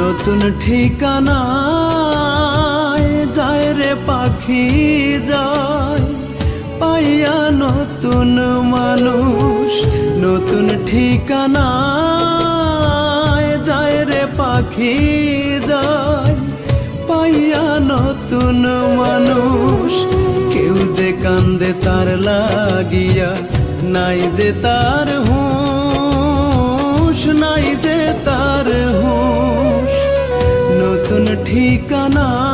নতুন ঠিকানায় যায় রে পাখি যায়, পাইয়া নতুন মানুষ। নতুন ঠিকানায় যায় রে পাখি যায়, পাইয়া নতুন মানুষ। কেউ যে কান্দে তার লাগিয়া, নাই যে তার হুঁশ, নাই যে তার হুঁশ। নতুন ঠিকানায়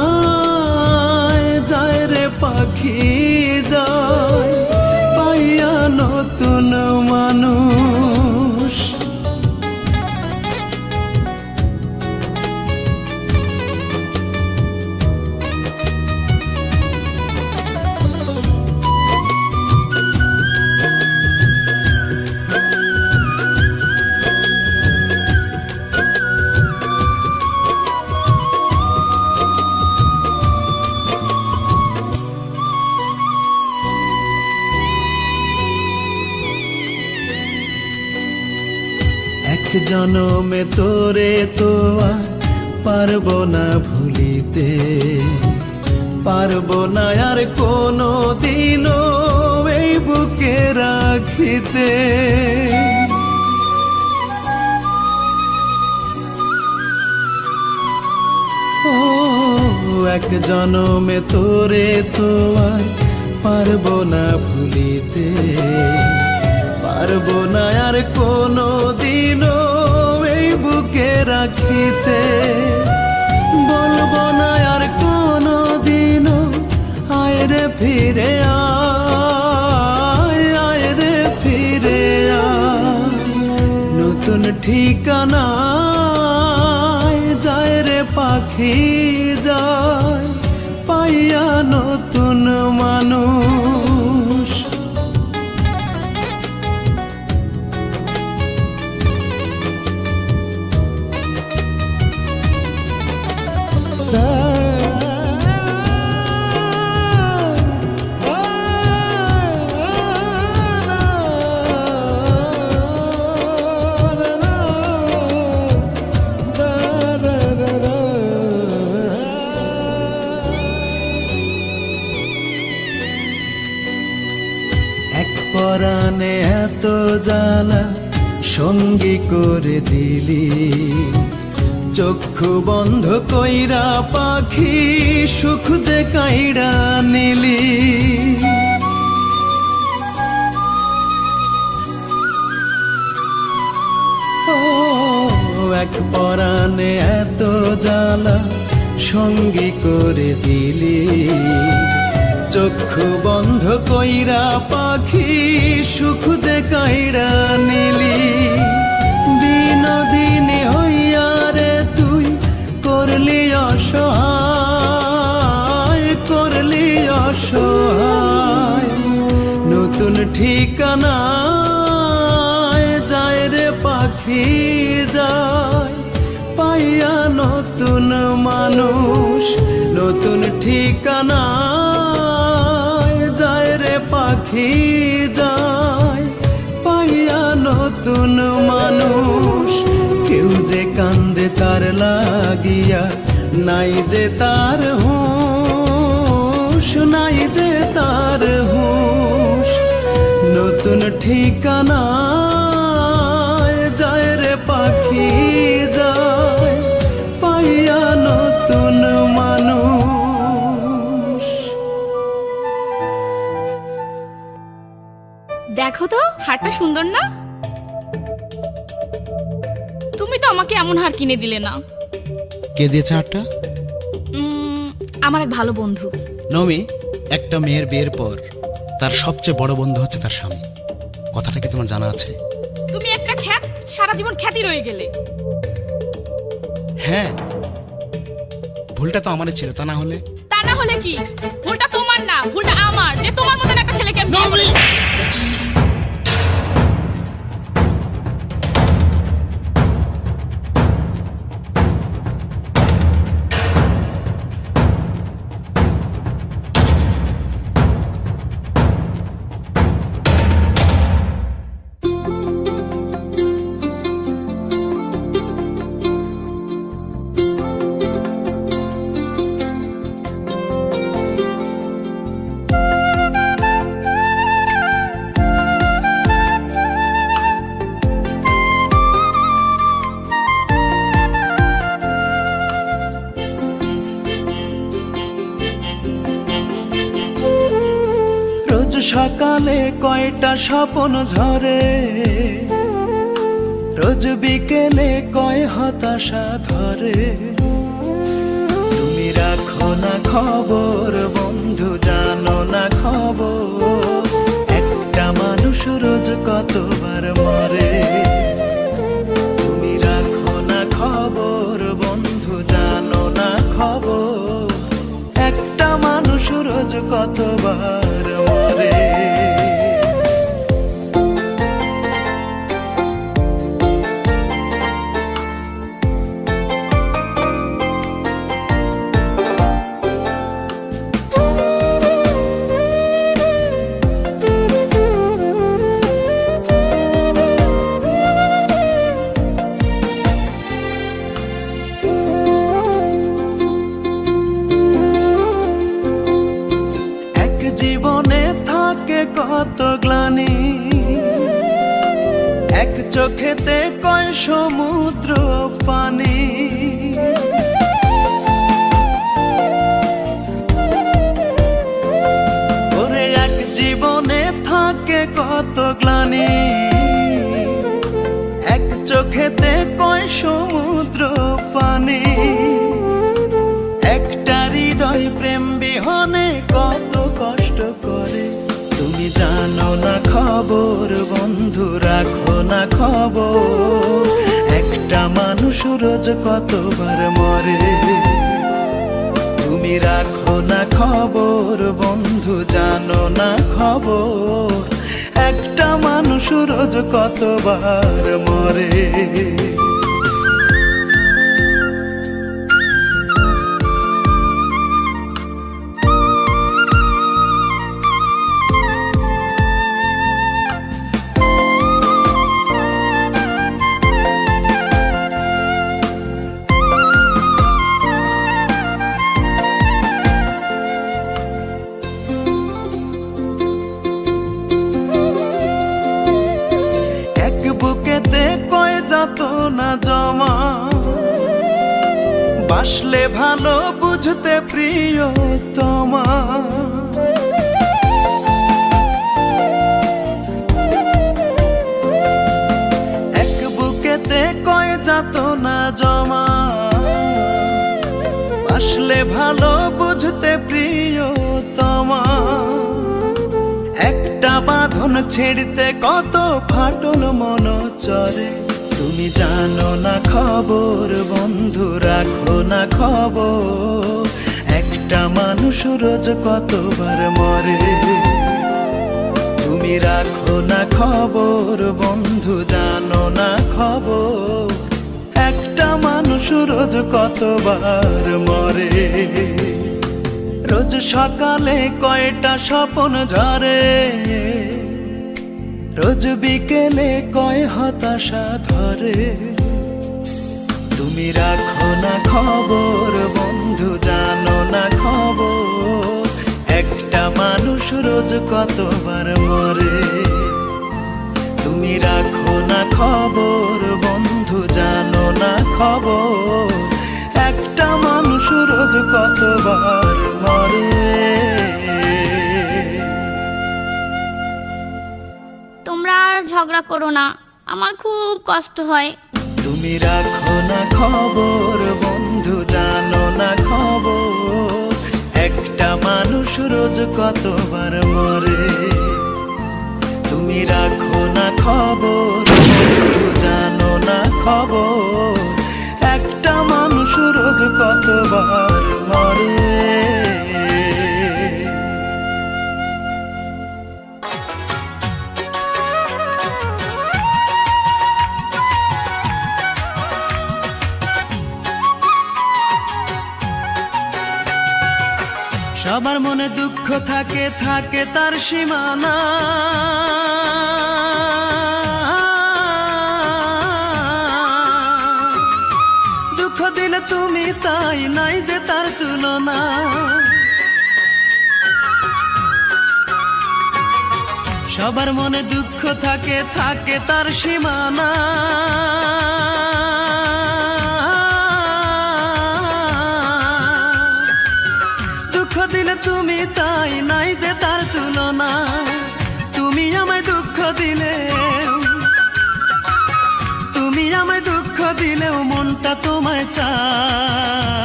যায় রে পাখি যায়, পাইয়া নতুন মানুষ। জনমে তোরে তো আর পারবো না ভুলিতে, পারবো না আর কোনো দিনও এই বুকে রাখিতে। ও এক জনমে তোরে তো আর পারবো না ভুলিতে, পারবো না আর কোনো দিনও এই বুকে রাখিতে। বলবো না আর কোনো দিনও আয় রে ফিরে আয়, আয় রে ফিরে আয়। নতুন ঠিকানায় যায় রে পাখি যায়, পাইয়া নতুন মানুষ। এক পরাণে এত জ্বালা সঙ্গী করে দিলি, চক্ষু বন্ধ কইরা পাখি সুখ যে কাইড়া নিলি। ও এক পরাণে এত জ্বালা সঙ্গী করে দিলি, চক্ষু বন্ধ কইরা পাখি সুখ যে কাইড়া নিলি। বিনোদিনী হইয়া রে তুই করলি অসহায়, করলি অসহায়। নতুন ঠিকানায় যায় রে পাখি যায়, পাইয়া নতুন মানুষ। নতুন ঠিকানায় যায় রে পাখি যায়, পাইয়া নতুন মানুষ। কেউ যে কান্দে তার লাগিয়া, নাই যে তার হুঁশ, নাই যে তার হুঁশ। নতুন ঠিকানায় যায় রে পাখি যায়, পাইয়া নতুন মানুষ। দেখো তো হারটা সুন্দর না? তুমি তো আমাকে এমন হার কিনে দিলে না। কে দিয়েছে হারটা? আমার এক ভালো বন্ধু। নমি, একটা মেয়ের বিয়ের পর তার সবচেয়ে বড় বন্ধু হচ্ছে তার স্বামী। কথাটা কি তোমার জানা আছে? তুমি একটা খ্যাত, সারা জীবন খ্যাতি রয়ে গেলে। হ্যাঁ, ভুলটা তো আমারই ছিল, তা না হলে? তা না হলে কি? ভুলটা তোমার না, ভুলটা আমার, যে তোমার মতন একটা ছেলেকে আমি বিয়ে করেছি। সকালে কয়টা স্বপ্ন ঝরে, রোজ বিকেলে কয় হতাশা ধরে। তুমি রাখো না খবর বন্ধু, জানো না খবর, একটা মানুষ রোজ কতবার মরে। তুমি রাখো না খবর বন্ধু, জানো না খবর, একটা মানুষ রোজ কতবার মরে। জীবনে থাকে কত গ্লানি, এক চোখেতে কয় সমুদ্র পানি। ওরে এক জীবনে থাকে কত গ্লানি, এক চোখেতে কয় সমুদ্র পানি। একটা হৃদয় প্রেম বিহনে কত কষ্ট করে। তুমি জানো না খবর বন্ধু, রাখো না খবর, একটা মানুষ রোজ কতবার মরে। তুমি রাখো না খবর বন্ধু, জানো না খবর, একটা মানুষ রোজ কতবার মরে। বুকেতে কয় যাত না জমা, বাসলে ভালো বুঝতে প্রিয়তমা। এক বুকেতে কয় যাত না জমা, বাসলে ভালো বুঝতে প্রিয়তমা। একটা বাঁধন ছেড়তে কত ফাটল মন চরে। তুমি জানো না খবর বন্ধু, রাখো না খবর, একটা মানুষ রোজ কতবার মরে। তুমি রাখো না খবর বন্ধু, জানো না খবর, একটা মানুষ রোজ কতবার মরে। রোজ সকালে কয়টা স্বপ্ন ঝরে, রোজ বিকেলে কয় হতাশা ধরে। তুমি রাখো না খবর বন্ধু, জানো না খবর, একটা মানুষ রোজ কতবার মরে। তুমি রাখো না খবর বন্ধু, জানো না খবর, একটা মানুষ রোজ কতবার মরে। তোমরা আর ঝগড়া করো না, আমার খুব কষ্ট হয়। তুমি রাখো না খবর বন্ধু, জানো না খবর, একটা মানুষ রোজ কতবার মরে। তুমি রাখো না খবর বন্ধু, জানো না খবর, একটা মানুষ রোজ কতবার মরে। সবার মনে দুঃখ থাকে, থাকে তার সীমানা। দুঃখ দিলে তুমি তাই, নাই যে তার তুলনা। সবার মনে দুঃখ থাকে, থাকে তার সীমানা। দুঃখ দিলে তুমি তাই, নাই যে তার তুলনা। তোমায় চায়।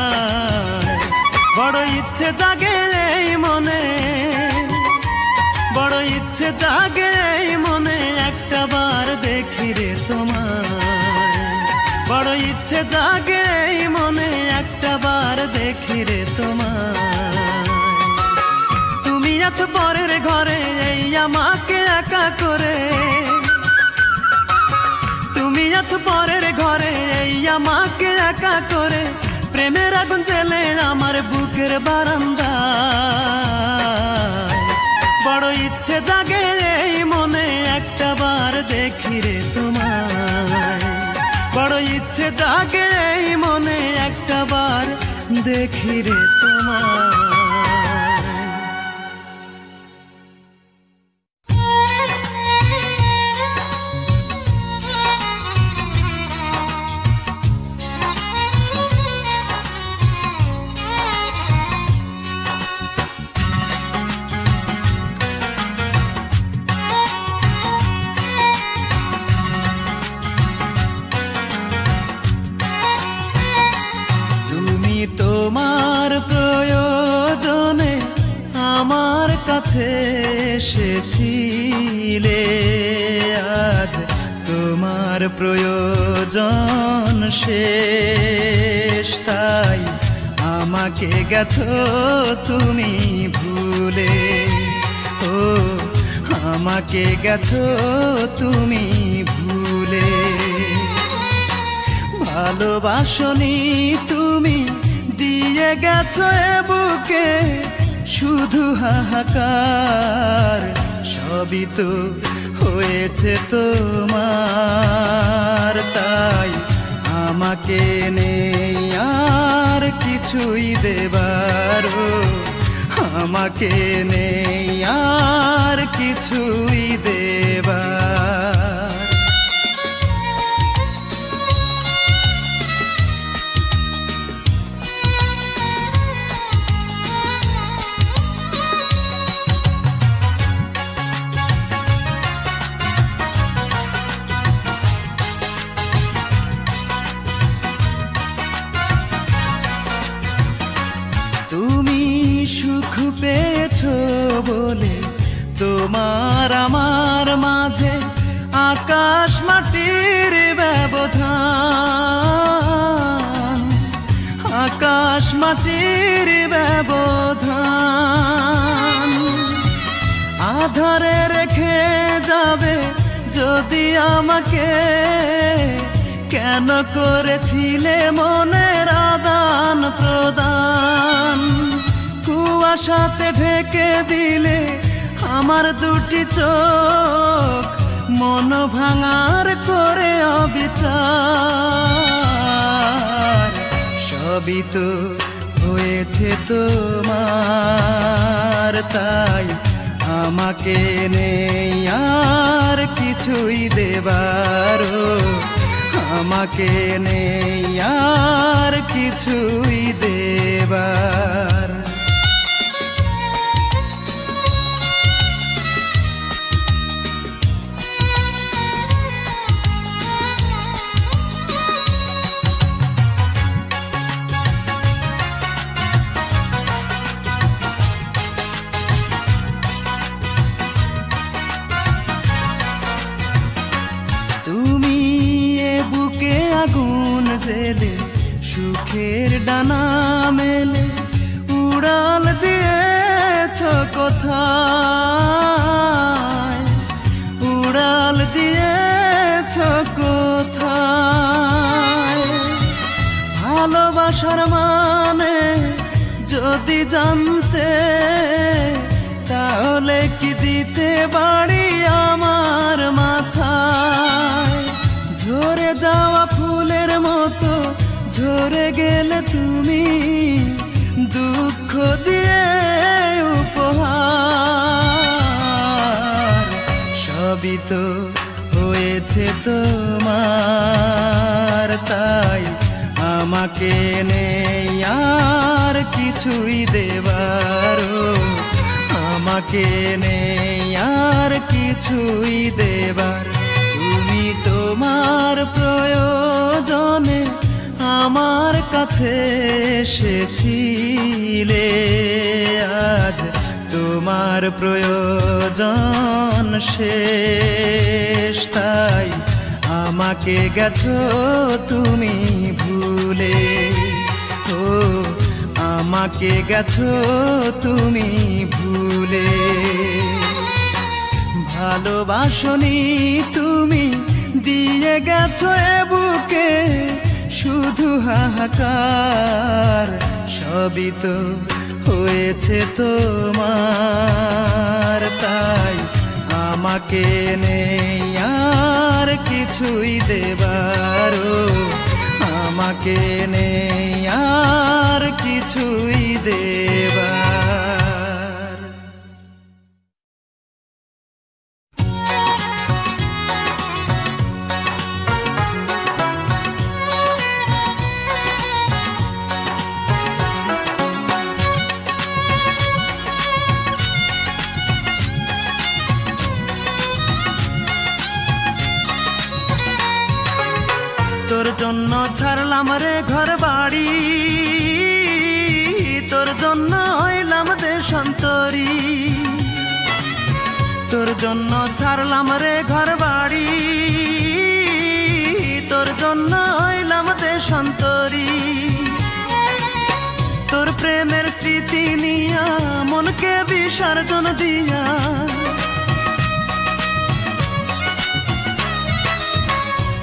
বড় ইচ্ছে জাগে এই মনে, বড় ইচ্ছে জাগে এই মনে, একটা বার দেখি রে তোমায়। বড় ইচ্ছে জাগে এই মনে, একটা বার দেখি রে তোমায়। তুমি আছো পরের ঘরে এই আমাকে একা করে, তুমি আছো পরের ঘরে এই আমাকে একা করে। প্রেমের আগুন জ্বেলে আমার বুকের বারান্দায়। বড় ইচ্ছে জাগে এই মনে, একটা বার দেখি রে তোমায়। বড় ইচ্ছে জাগে এই মনে, একটা বার দেখি রে তোমায়। তোমার প্রয়োজনে আমার কাছে এসেছিলে, আজ তোমার প্রয়োজন শেষ, তাই আমাকে গেছো তুমি ভুলে। ও আমাকে গেছো তুমি ভুলে। ভালোবাসনি তুমি, দিয়ে গেছো এ বুকে শুধু হাহাকার। সবই তো হয়েছে তোমার, তাই আমাকে নেই আর কিছুই দেবার। আমাকে নেই আর কিছুই দেবার। পেয়েছো বলে তোমার আমার মাঝে আকাশ মাটির ব্যবধান, আকাশ মাটির ব্যবধান। আধারে রেখে যাবে যদি আমাকে, কেন করেছিলে মনের আদান প্রদান। কুয়াশাতে ঢেকে দিলে আমার দুটি চোখ, মন ভাঙার করে অবিচার। সবই তো হয়েছে তোমার, তাই আমাকে নেই আর কিছুই দেবার। আমাকে নেই আর কিছুই দেবার। আগুন জেলে সুখের ডানা মেলে উড়াল দিয়েছ কোথায়, উড়াল দিয়েছ কোথায়। ভালোবাসার মানে যদি জানতে, তাহলে কি দিতে বাড়ি আমার মাথায়। ঝরে যাওয়া ফুলের মতো ঝরে গেলে তুমি, দুঃখ দিয়ে উপহার। সবই তো হয়েছে তোমার, তাই আমাকে নেই আর কিছুই দেবার। আমাকে নেই আর কিছুই দেবার। তুমি তোমার প্রয়োজনে কাছে এসেছিলে, আজ তোমার প্রয়োজন শেষ, তাই আমাকে গেছো তুমি ভুলে। ও আমাকে গেছো তুমি ভুলে। ভালোবাসনি তুমি, দিয়ে গেছো এ বুকে শুধু হাহাকার। সবই তো হয়েছে তোমার, তাই আমাকে নেই আর কিছুই দেবার। আমাকে নেই আর কিছুই দেবার। তোর জন্য ছাড়লাম রে ঘর বাড়ি, তোর জন্য হইলাম দেশান্তরী। তোর জন্য ছাড়লাম রে ঘর বাড়ি, তোর জন্য হইলাম দেশান্তরী। তোর প্রেমের স্মৃতি নিয়া মনকে বিসর্জন দিয়া,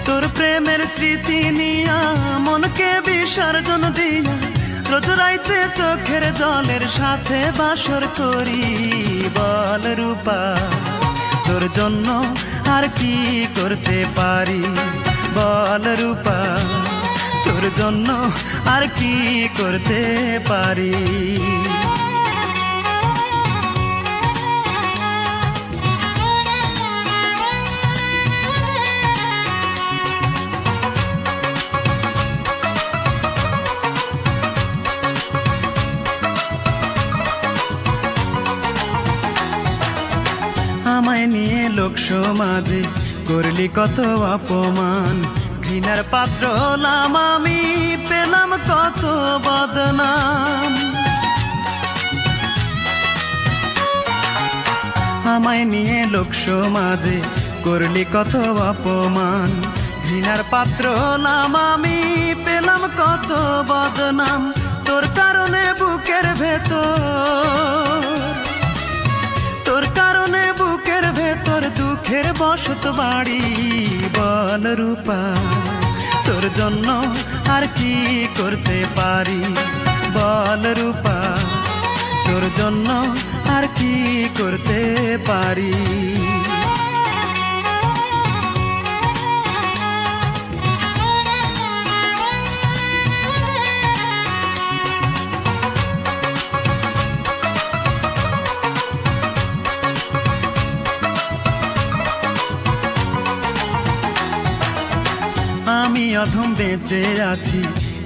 তোর প্রেমের স্মৃতি নিয়া মনকে বিসর্জন দিয়া, রোজ রাইতে চোখের জলের সাথে বাসর করি। বল রূপা তোর জন্য আর কি করতে পারি, বল রূপা তোর জন্য আর কি করতে পারি। আমায় নিয়ে লোক সমাজে করলি কত অপমান, ঘৃণার পাত্র হলাম আমি, পেলাম কত বদনাম। আমায় নিয়ে লোক সমাজে করলি কত অপমান, ঘৃণার পাত্র হলাম আমি, পেলাম কত বদনাম। তোর কারণে বুকের ভেতর, তোর কারণে বুকের ভেতর দুঃখের বসত বাড়ি। বল রূপা তোর জন্য আর কি করতে পারি, বল রূপা তোর জন্য আর কি করতে পারি। আমি অধম বেঁচে আছি,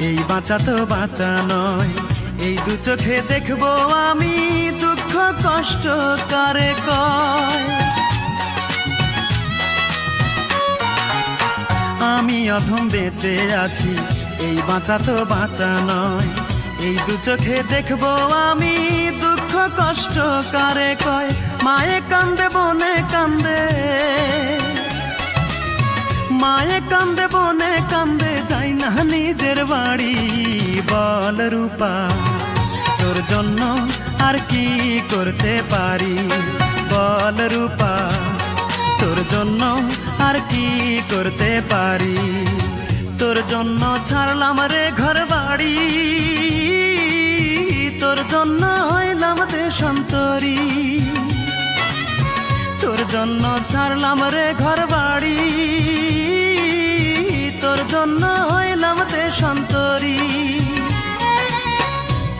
এই বাঁচা তো বাঁচা নয়। এই দু চোখে দেখবো আমি দুঃখ কষ্ট কারে কয়। আমি অধম বেঁচে আছি, এই বাঁচা তো বাঁচা নয়। এই দু চোখে দেখবো আমি দুঃখ কষ্ট কারে কয়। মায়ে কান্দে বনে কান্দে, মায়ে কান্দে বনে কান্দে, যাই না নিজের বাড়ি। বল রূপা তোর জন্য আর কি করতে পারি, বল রূপা তোর জন্য আর কি করতে পারি। তোর জন্য ছাড়লাম রে ঘর বাড়ি, তোর জন্য হইলাম দেশান্তরী। তোর জন্য ছাড়লাম রে ঘর বাড়ি, তোর জন্য হইলাম দেশান্তরী।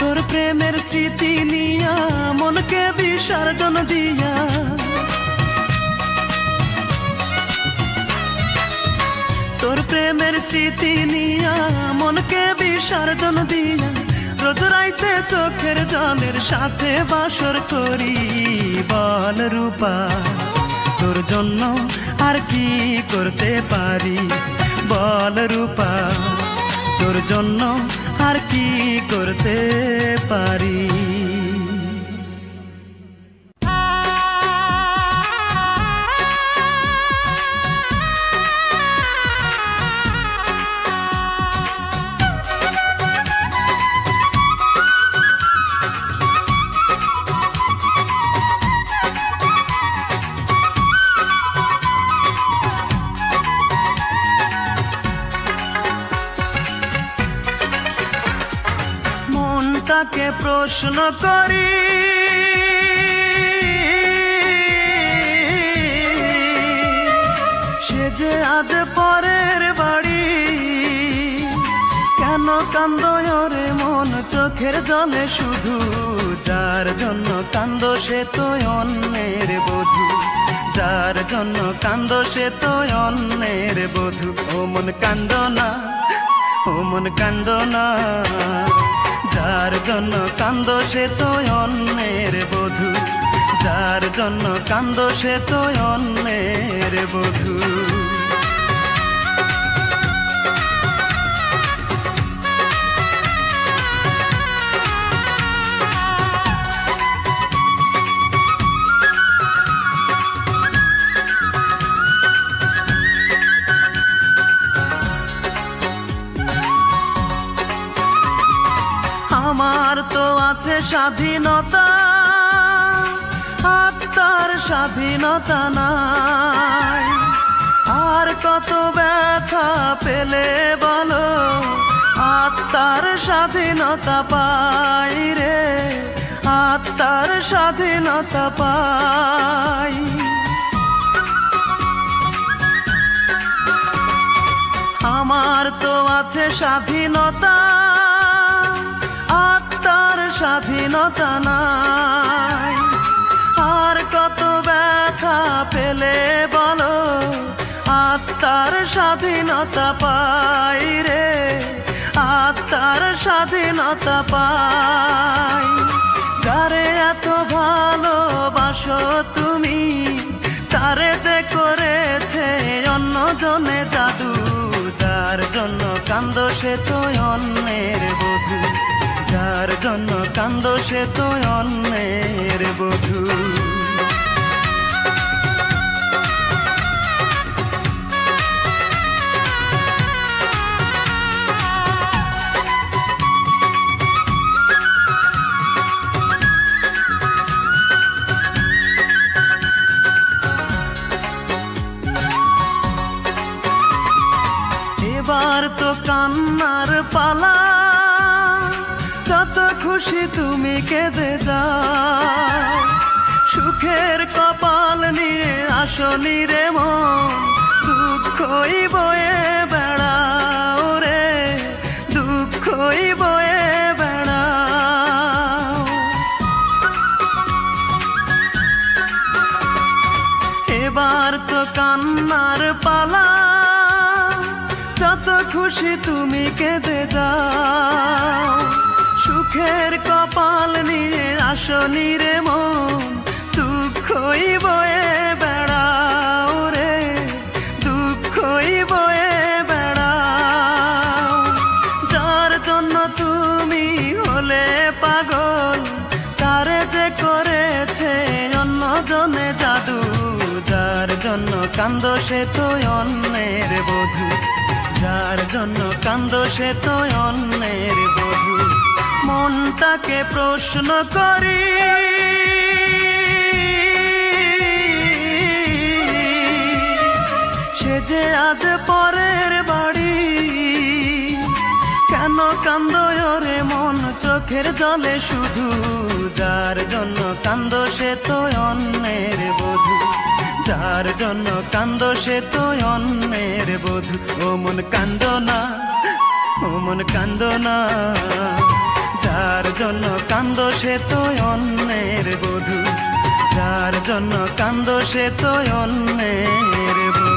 তোর প্রেমের স্মৃতি নিয়া মনকে বিসর্জন দিয়া, তোর প্রেমের স্মৃতি নিয়া মনকে বিসর্জন দিয়া, রোজ রাইতে চোখের জলের সাথে বাসর করি। বল রূপা তোর জন্য আর কি করতে পারি, বল রূপা তোর জন্য করতে পারি। মনটাকে প্রশ্ন করি সে যে আজ পরের বাড়ি, কেন কান্দো রে মন চোখের জলে শুধু, যার জন্য কান্দো সে তো অন্যের বধূ, যার জন্য কান্দো সে তো অন্যের বধূ। ও মন কান্দো না, ও মন কান্দো না, যার জন্য কান্দো সে তো অন্যের বধূ, যার জন্য কান্দো সে তো অন্যের বধূ। আমার তো আছে স্বাধীনতা, আত্মার স্বাধীনতা নাই, আর কত ব্যথা পেলে বলো আত্মার স্বাধীনতা পাই রে, আত্মার স্বাধীনতা পাই। আমার তো আছে স্বাধীনতা, আত্মার স্বাধীনতা নাই, আর কত ব্যথা পেলে বলো আত্মার স্বাধীনতা পাই রে, আত্মার স্বাধীনতা পাই। যারে এত ভালোবাসো তুমি, তারে যে করেছে অন্যজনে জাদু, যার জন্য কান্দো সে তো অন্যের বধূ, যার জন্য কান্দো সে তো অন্যের বধূ। এবার তো কান্নার পালা, যত খুশি তুমি কেঁদে যাও, সুখের কপাল নিয়ে আসনি রে মন, দুঃখই বয়ে বেড়াও রে, দুঃখই বয়ে বেড়াও। এবার তো কান্নার পালা, যত খুশি তুমি কেঁদে যাও, সুখের কপাল নিয়ে আসনি রে মন, দুঃখই বয়ে বেড়াও রে, দুঃখই বয়ে বেড়াও। যার জন্য তুমি হলে পাগল, তারে যে করেছে অন্যজনে জাদু, যার জন্য কান্দো সে তো অন্যের বধূ, যার জন্য কান্দো সে তো অন্যের বধূ। মনটাকে প্রশ্ন করি সে যে আজ পরের বাড়ি, কেন কান্দো রে মন চোখের জলে শুধু, যার জন্য কান্দো সে তো অন্যের বধূ, যার জন্য কান্দো সে তো অন্যের বধূ। ও মন কান্দো না, ও মন কান্দো না, যার জন্য কান্দো সে তো অন্যের বধূ, যার জন্য কান্দো সে তো অন্যের বধূ।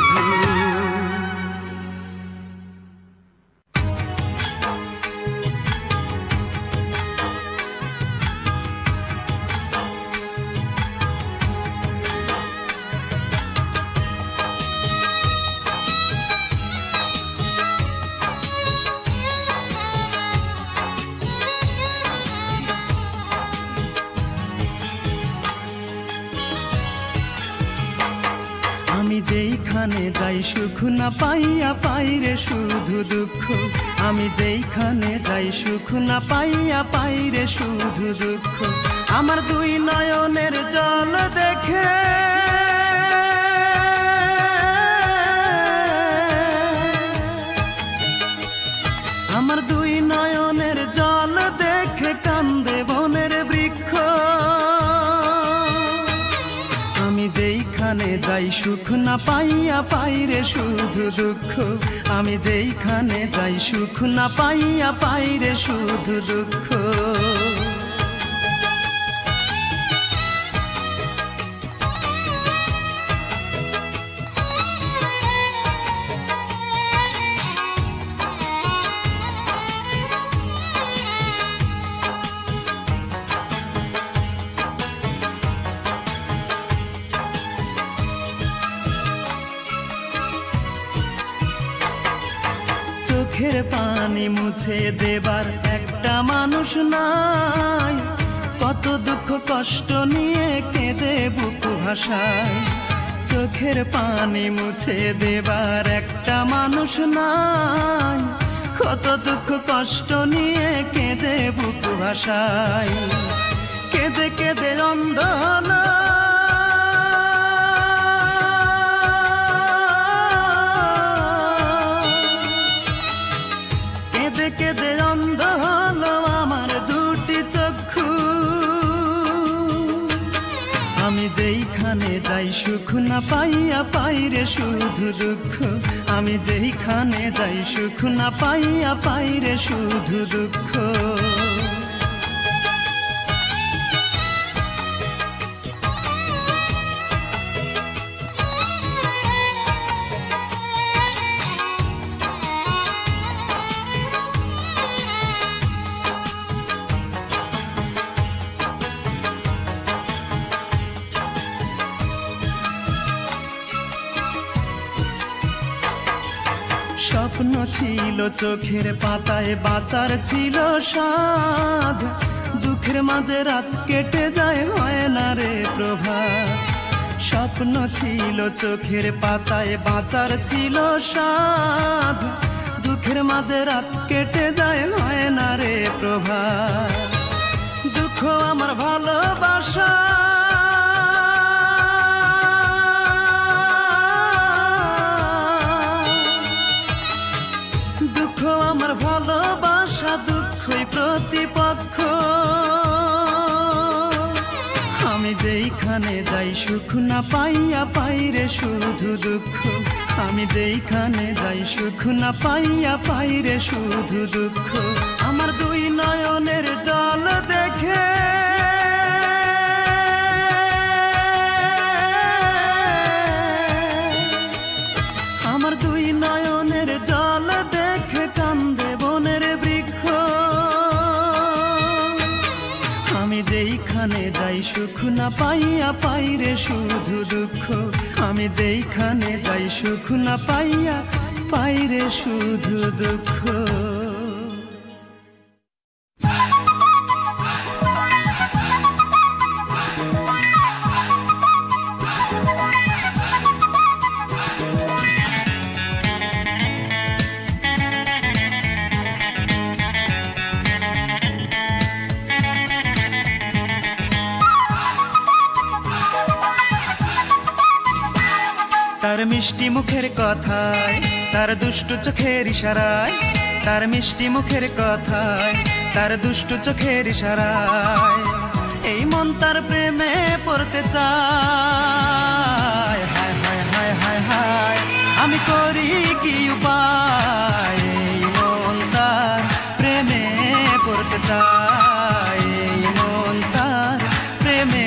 যেইখানে যাই সুখ না পাইয়া পাই রে শুধু দুঃখ, আমি যেইখানে যাই সুখ না পাইয়া পাই রে শুধু দুঃখ। আমার দুই নয়নের জল দেখে আমার দুই নয়নের জল দেখে কান্দে বনের বৃক্ষ। আমি যেইখানে যাই সুখ না পাইয়া পাই রে শুধু দুঃখ, আমি যেইখানে যাই সুখ না পাইয়া পাই রে শুধু দুঃখ। চোখের পানি মুছে দেবার একটা মানুষ নাই, কত দুঃখ কষ্ট নিয়ে কেঁদে বুক ভাসায়। চোখের পানি মুছে দেবার একটা মানুষ নাই, কত দুঃখ কষ্ট নিয়ে কেঁদে বুক ভাসায়। কেঁদে কেঁদে অন্ধ হলো কেঁদে অন্ধ হলো আমার দুটি চক্ষু। আমি যেইখানে যাই সুখ না পাইয়া পাই রে শুধু দুঃখ, আমি যেইখানে যাই সুখ না পাইয়া পাই রে শুধু দুঃখ। স্বপ্ন ছিল চোখের পাতায় বাঁচার ছিল স্বাদ, দুঃখের মাঝে রাত কেটে যায় হয় না রে প্রভাত। স্বপ্ন ছিল চোখের পাতায় বাঁচার ছিল স্বাদ, দুঃখের মাঝে রাত কেটে যায় হয় না রে প্রভাত। দুঃখ আমার ভালোবাসা আমার ভালোবাসা দুঃখই প্রতিপক্ষ। আমি যেইখানে যাই সুখ না পাইয়া পাই রে শুধু দুঃখ, আমি যেইখানে যাই সুখ না পাইয়া পাই রে শুধু দুঃখ। আমার দুই নয়নের জল দেখে আমার দুই নয়নের জল দেখে কান্দে বনের বৃক্ষ। আমি যেইখানে যাই সুখ না পাইয়া পাই রে শুধু দুঃখ, আমি যেইখানে যাই সুখ না পাইয়া পাই রে শুধু দুঃখ। তার মিষ্টি মুখের কথায়, তার দুষ্টু চোখের ইশারায়, তার মিষ্টি মুখের কথায়, তার দুষ্টু চোখের ইশারায় এই মন তার প্রেমে পড়তে চায়। হায় হায় হায় হায় হায় আমি করি কি উপায়, এই মন তার প্রেমে পড়তে চায়, এই মন তার প্রেমে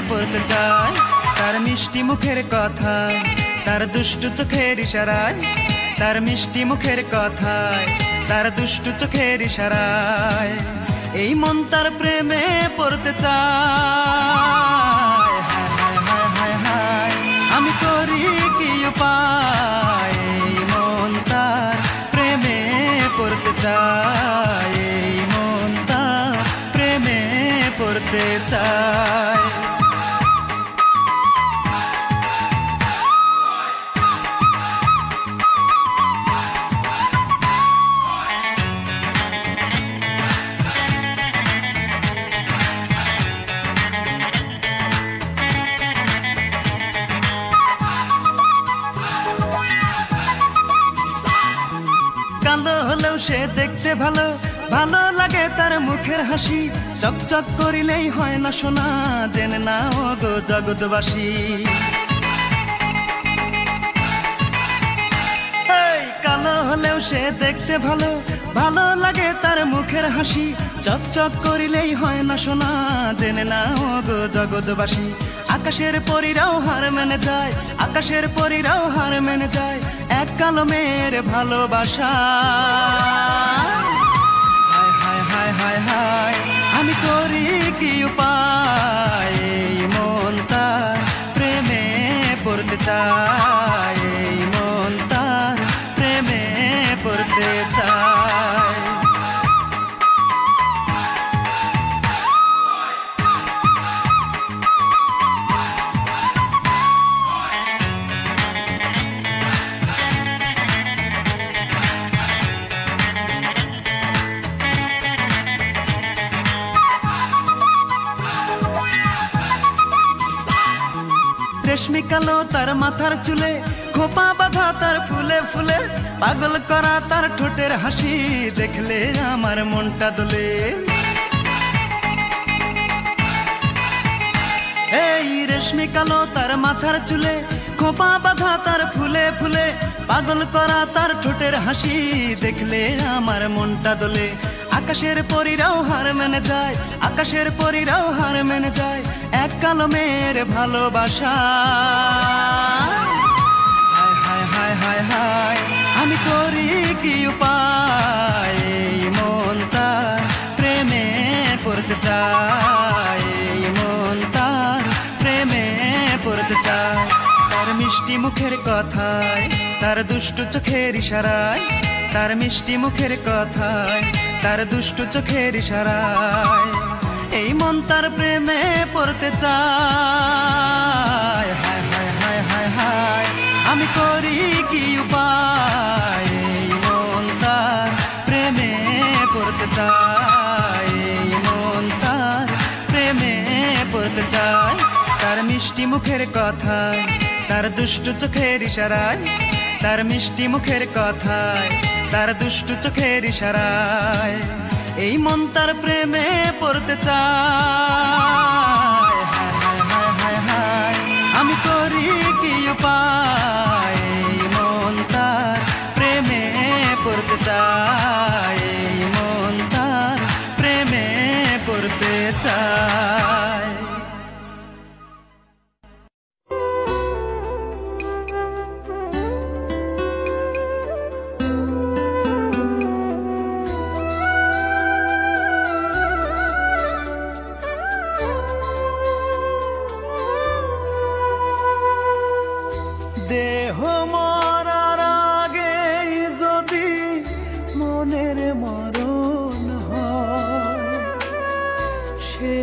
পড়তে চায়। তার মিষ্টি মুখের কথায়, তার দুষ্টু চোখের ইশারায়, তার মিষ্টি মুখের কথায়, তার দুষ্টু চোখের ইশারায় এই মন তার প্রেমে পড়তে চায়। হায় হায় হায় হায় হায় আমি করি কি উপায়, এই মন তার প্রেমে পড়তে চায়, এই মন তার প্রেমে পড়তে চায়। কালো হলেও সে দেখতে ভালো, ভালো লাগে তার মুখের হাসি, চকচক করিলেই হয় না সোনা, জেনে না ও গো জগৎবাসী। এই কালো হলেও সে দেখতে ভালো, ভালো লাগে তার মুখের হাসি, চকচক করিলেই হয় না সোনা, জেনে না ও গো জগৎবাসী। আকাশের পরীরাও হার মেনে যায়, আকাশের পরীরাও হার মেনে যায় এক কালো মেয়ের ভালোবাসা। হায় হায় হায় হায় হায়, আমি করি কি উপায়, এই মন তার প্রেমে পড়তে চায়, এই মন তার প্রেমে পড়তে চায়। রেশমি কালো তার মাথার চুলে, খোপা বাঁধা তার ফুলে ফুলে, পাগল করা তার ঠোঁটের হাসি, দেখলে আমার মনটা দোলে। এই রেশমি কালো তার মাথার চুলে, খোপা বাঁধা তার ফুলে ফুলে, পাগল করা তার ঠোঁটের হাসি, দেখলে আমার মনটা দোলে। আকাশের পরীরাও হার মেনে যায়, আকাশের পরীরাও হার মেনে যায় এক কালো মেয়ের ভালোবাসা। হায় হায় হায় হায় হায়, আমি করি কি উপায়, এই মন তার প্রেমে পড়তে চায়, এই মন তার প্রেমে পড়তে চায়। তার মিষ্টি মুখের কথায়, তার দুষ্টু চোখের ইশারায়, তার মিষ্টি মুখের কথায়, তার দুষ্টু চোখের ইশারায় এই মন তার প্রেমে পড়তে চায়। হায় হায় হায় হায় হায়, আমি করি কি উপায়, এই মন তার প্রেমে পড়তে চায়, এই মন তার প্রেমে পড়তে চায়। তার মিষ্টি মুখের কথায়, তার দুষ্টু চোখের ইশারায়, তার মিষ্টি মুখের কথায়, তার দুষ্টু চোখের ইশারায় এই মন তার প্রেমে পড়তে চায়। হায় হায় হায় হায় হায়, আমি করি কি উপায়, এই মন তার প্রেমে পড়তে চায়, এই মন তার প্রেমে পড়তে চায়। দেহ মরার আগে যদি মনের মরণ হয়, সে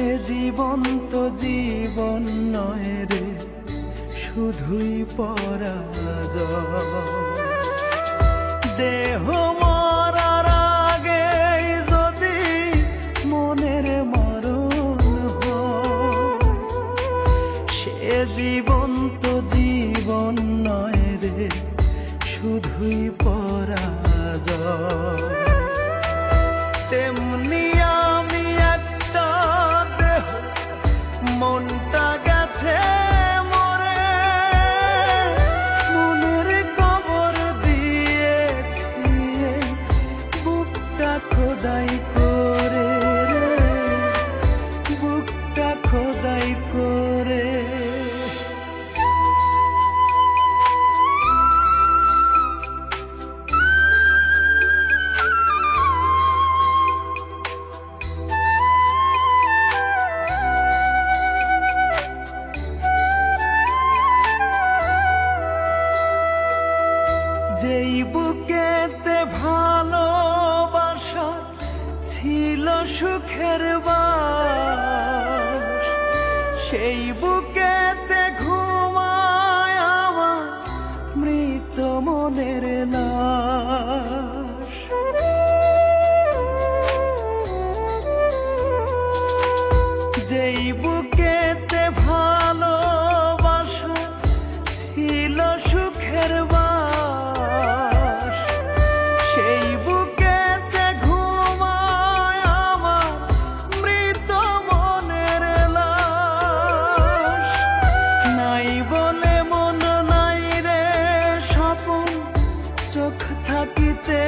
থাকিতে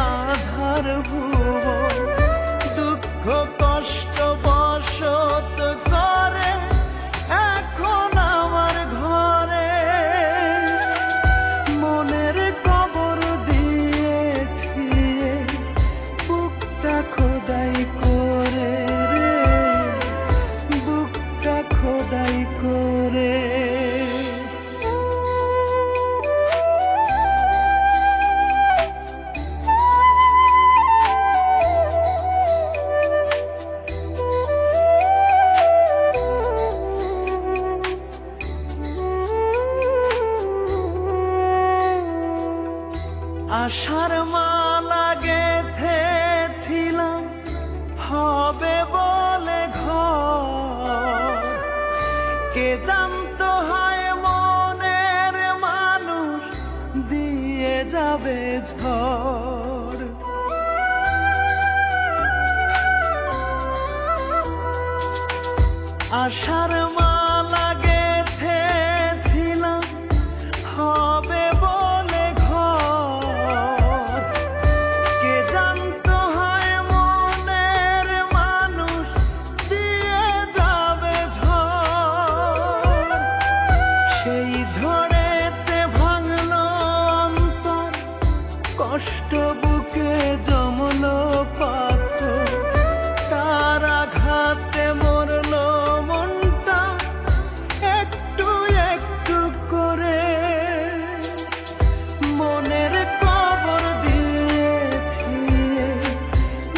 আধার ভুবন দুঃখ কষ্ট বসত করে এখন আমার ঘরে মনের কবর দিয়েছি বুকটা খোদাই করে রে বুকটা খোদাই করে আশার মালা গেথেছিলাম হবে বলে ঘর কে জানতো হায় মনের মানুষ দিয়ে যাবে ঝড় আশার মালা গেথেছিলাম হবে বলে ঘর কে জানতো হায় মনের মানুষ দিয়ে যাবে ঝড় সেই ঝড়েতে ভাঙলো অন্তর কষ্ট বুকে জমলো পাথর তার আঘাতে মরলো মনটা একটু একটু করে মনের কবর দিয়েছি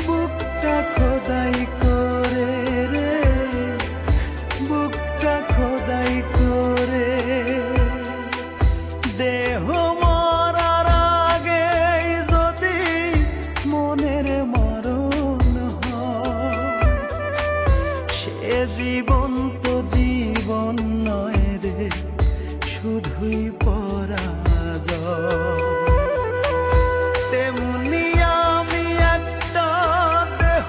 বুকটা খোদাই করে রে বুকটা খোদাই করে দেহ মরার আগে যদি মনের মরণ হয় সে জীবন তো জীবন নয় রে শুধুই পরাজয় তেমনি আমি একটা দেহ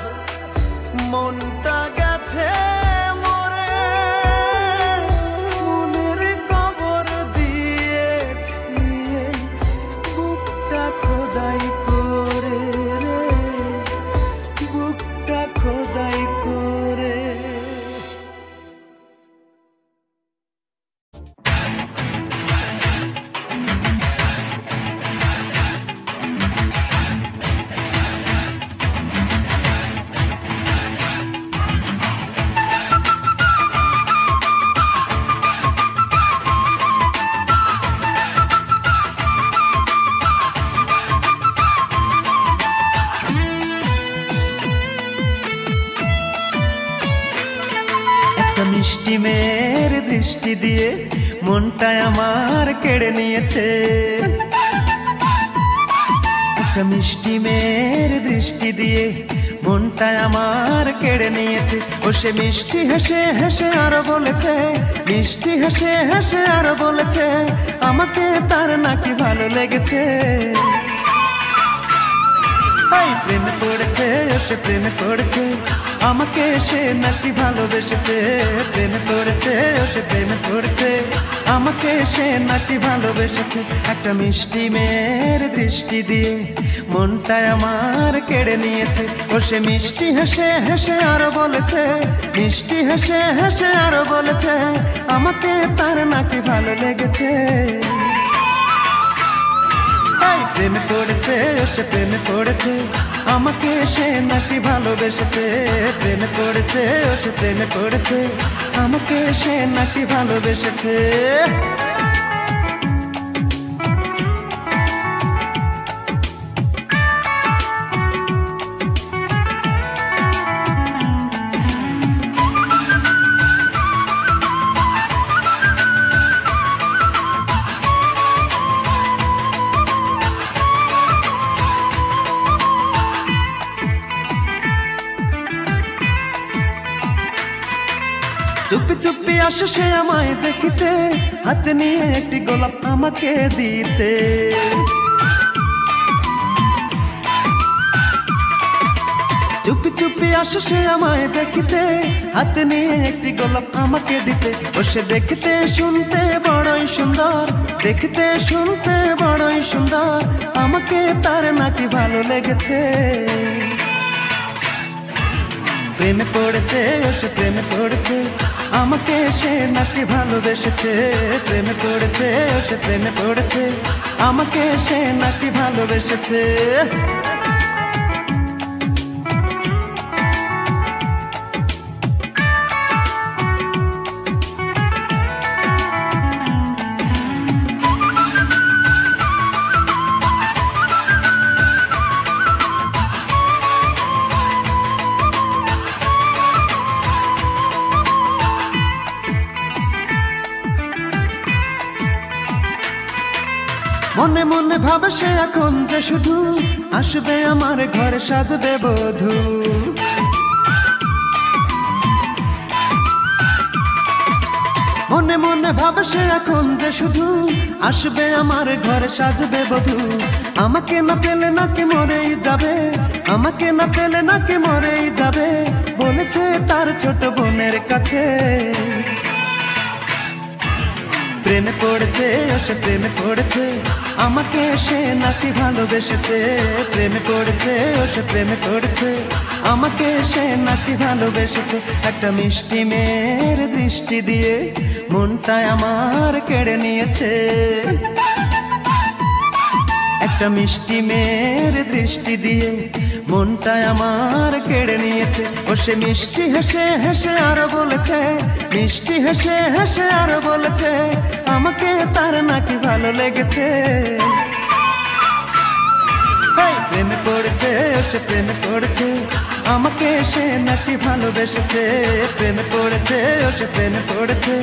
মনটা গেছে মরে মনের কবর দিয়েছি বুকটা খোদাই করে রে বুকটা খোদাই করে একটা মিষ্টি মেয়ের দৃষ্টি দিয়ে মনটা আমার কেড়ে নিয়েছে একটা মিষ্টি মেয়ের দৃষ্টি দিয়ে মনটা আমার কেড়ে নিয়েছে ও সে মিষ্টি হেসে হেসে আরো বলেছে মিষ্টি হেসে হেসে আরো বলেছে আমাকে তার নাকি ভালো লেগেছে এই প্রেমে পড়েছে সে প্রেমে পড়েছে আমাকে সে নাকি ভালোবেসেছে প্রেমে পড়েছে সে প্রেমে পড়েছে আমাকে সে নাকি ভালোবেসেছে একটা মিষ্টি মেয়ের দৃষ্টি দিয়ে মনটা আমার কেড়ে নিয়েছে ও সে মিষ্টি হেসে হেসে আরো বলেছে মিষ্টি হেসে হেসে আরো বলেছে আমাকে তার নাকি ভালো লেগেছে প্রেমে পড়েছে সে প্রেমে পড়েছে আমাকে সে নাকি ভালোবেসেছে প্রেমে পড়েছে সে প্রেমে পড়েছে আমাকে সে নাকি ভালোবেসেছে চুপি চুপি আসে সে আমায় দেখিতে হাতে নিয়ে একটি গোলাপ আমাকে দিতে চুপি চুপি আসে সে আমায় দেখিতে, হাতে নিয়ে একটি গোলাপ আমাকে দিতে। ও সে দেখতে শুনতে বড়ই সুন্দর, দেখতে শুনতে বড়ই সুন্দর, আমাকে তার নাকি ভালো লেগেছে। প্রেমে পড়েছে, ও সে প্রেমে পড়েছে, আমাকে সে নাকি ভালোবেসেছে। প্রেমে পড়েছে, ও সে প্রেমে পড়েছে, আমাকে সে নাকি ভালোবেসেছে। মনে মনে ভাবে সে এখন যে শুধু আসবে আমার ঘরে সাজবে বধূ। মনে মনে ভাবে সে এখন যে শুধু আসবে আমার ঘরে সাজবে বধূ। আমাকে না পেলে নাকি মরেই যাবে, আমাকে না পেলে নাকি মরেই যাবে, বলেছে তার ছোট বোনের কাছে। প্রেমে পড়েছে, ও সে প্রেমে পড়েছে, আমাকে সে নাকি ভালোবেসেছে। প্রেমে পড়েছে, ও সে প্রেমে পড়েছে, আমাকে সে নাকি ভালোবেসেছে। একটা মিষ্টি মেয়ের দৃষ্টি দিয়ে মনটাই আমার কেড়ে নিয়েছে। একটা মিষ্টি মেয়ের দৃষ্টি দিয়ে মনটাই আমার কেড়ে নিয়েছে। ও সে মিষ্টি হেসে হেসে আরো বলেছে, মিষ্টি হেসে হেসে আরো বলেছে, আমাকে তার নাকি ভালো লেগেছে। প্রেমে পড়েছে, ও সে প্রেমে পড়েছে, আমাকে সে নাকি ভালোবেসেছে। প্রেমে পড়েছে, ও সে প্রেমে পড়েছে,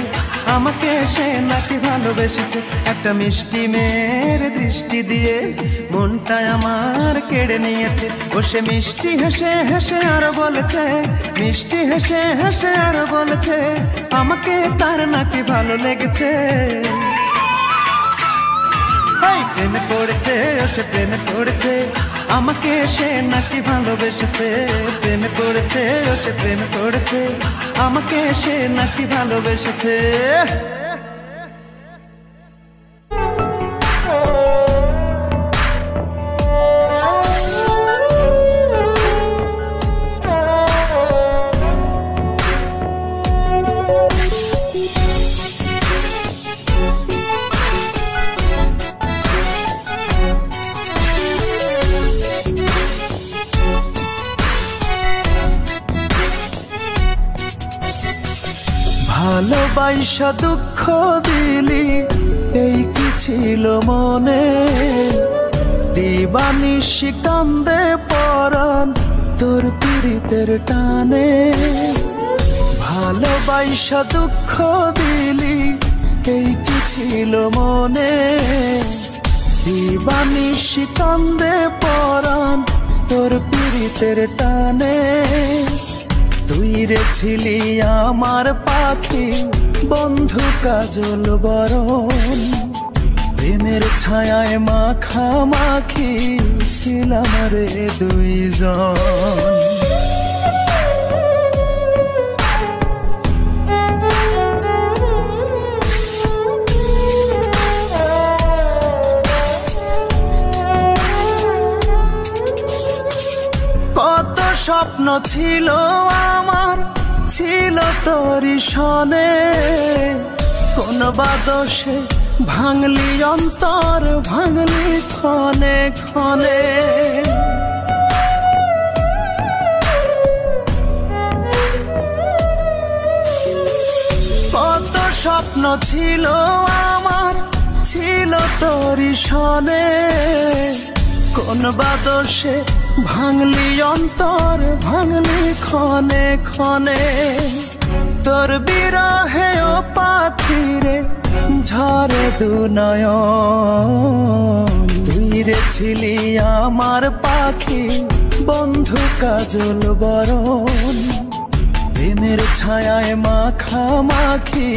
আমাকে সে নাকি ভালোবেসেছে। একটা মিষ্টি মেয়ের দৃষ্টি দিয়ে মনটাই আমার কেড়ে নিয়েছে। ও সে মিষ্টি হেসে হেসে আরো বলেছে, মিষ্টি হেসে হেসে আরো বলেছে, আমাকে তার নাকি ভালো লেগেছে। প্রেমে পড়েছে, ও সে প্রেমে পড়েছে, আমাকে সে নাকি ভালোবেসেছে। প্রেমে পড়েছে, ও সে প্রেমে পড়েছে, আমাকে সে নাকি ভালোবেসেছে। ভালোবাসা দুঃখ দিলি, এই কি ছিল মনে? দিবানিশি কান্দে পরাণ তোর পীড়িতের টানে। ভালোবাসা দুঃখ দিলি, এই কি ছিল মনে? দিবানিশি কান্দে পরাণ তোর পীড়িতের টানে। তুই রে ছিলি আমার পাখি, বন্ধু কাজল বরণ, প্রেমের ছায়ায় মাখামাখি ছিলাম রে দুইজন। কত স্বপ্ন ছিল আমার, ছিল তোরই সনে, কোন বাদশে ভাঙলি অন্তর, ভাঙলি ক্ষণে ক্ষণে। কত স্বপ্ন ছিল আমার, ছিল তোরই সনে, কোন বাদশে ভাঙলি অন্তর, ভাঙলি ক্ষণে ক্ষণে। তোর বিরহে ও পাখিরে ঝরে দু নয়ন, তুই রে ছিলি আমার পাখি, বন্ধু কাজল বরণ, প্রেমের ছায়ায় মাখামাখি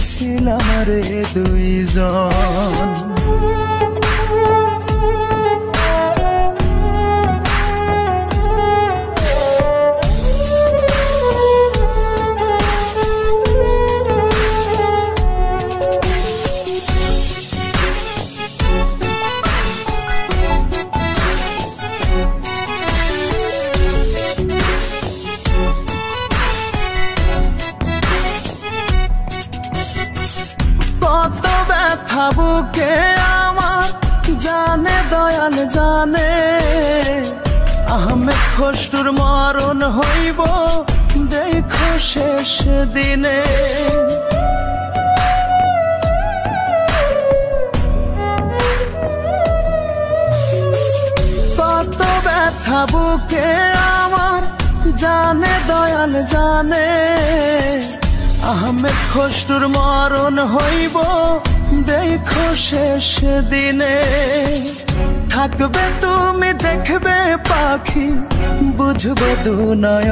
ছিলাম রে দুইজন। কষ্টর মরণ হইব দেখো শেষ দিনে। কত ব্যথা বুকে আমার জানে দয়াল জানে, আহমেদ কষ্টর মরণ হইব দেখো শেষ দিনে। থাকবে তুমি দেখবে পাখি বুঝবে দুনয়ন,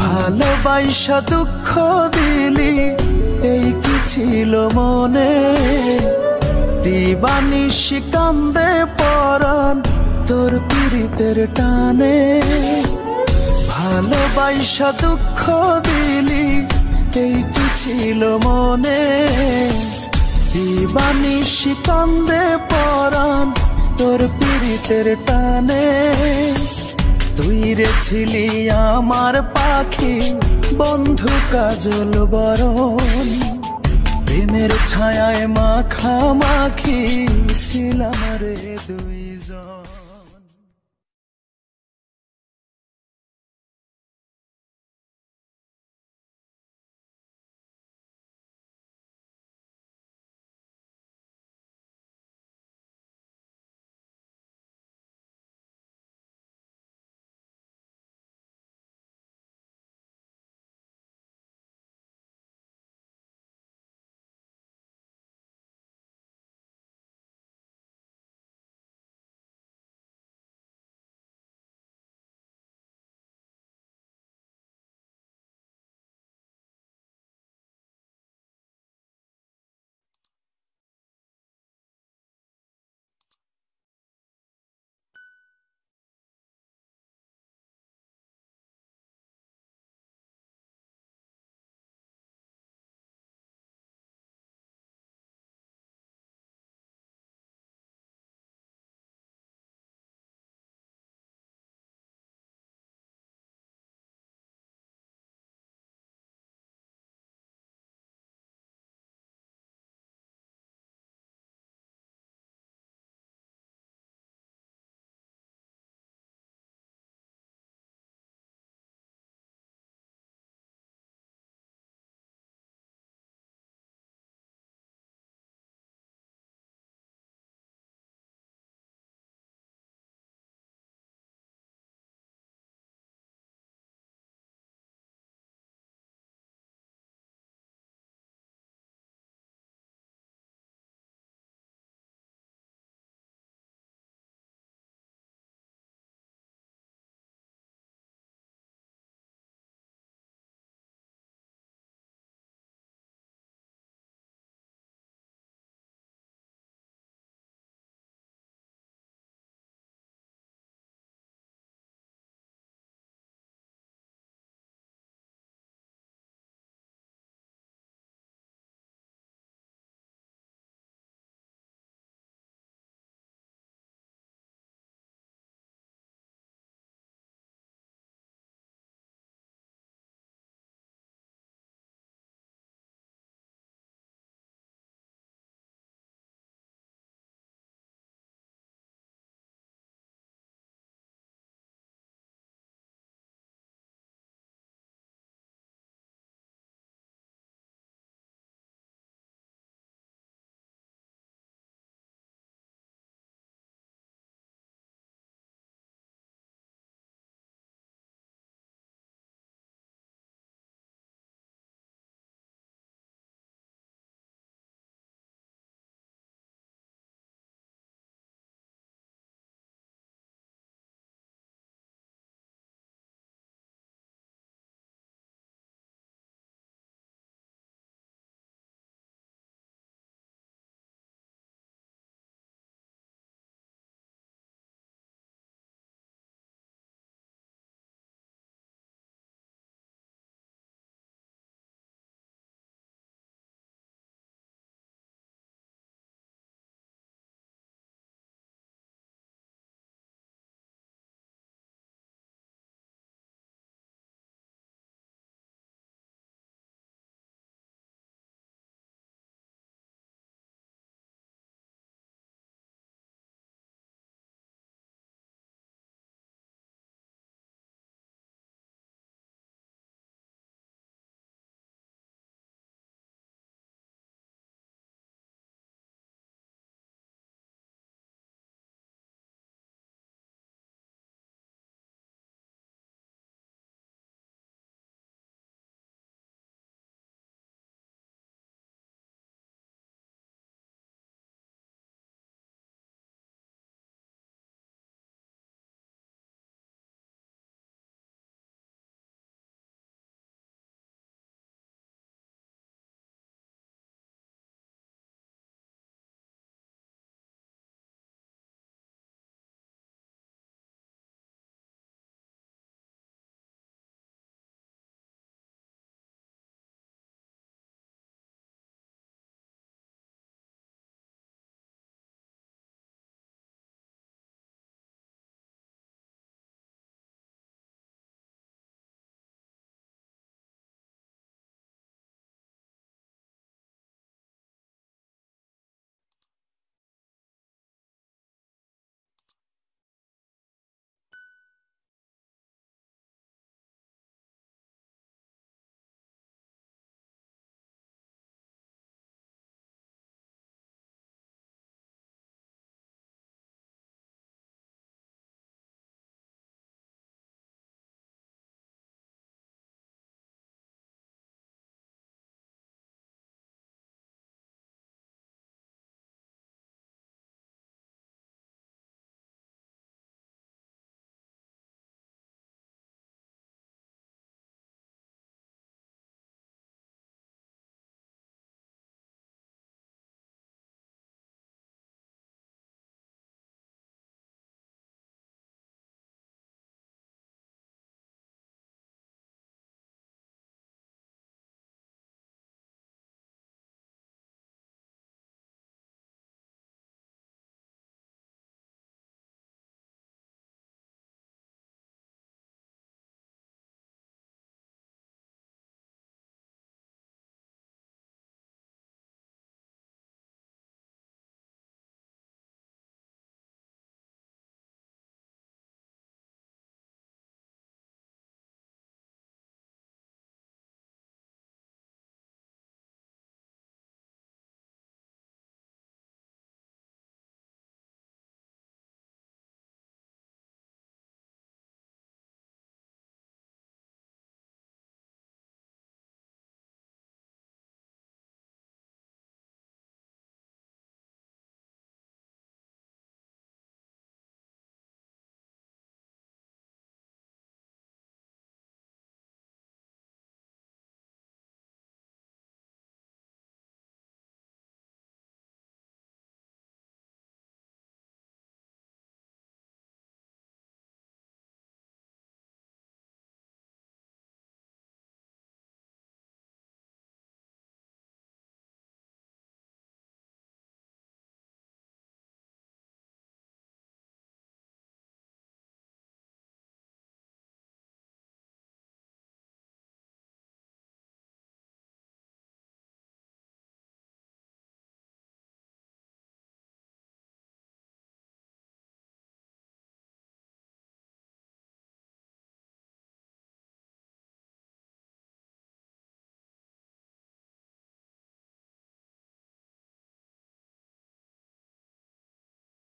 ভালোবাসা দুঃখ দিলি এই কি ছিল মনে। দিবানিশি কান্দে পরাণ তোর পীড়িতের টানে, ভালোবাসা দুঃখ দিলি এই কি ছিল মনে। দিবানিশি কান্দে পরাণ তোর পীড়িতের টানে। তুই রে ছিলি আমার পাখি বন্ধু কাজল বরণ, প্রেমের ছায়ায় মাখামাখি ছিলাম রে দুইজন।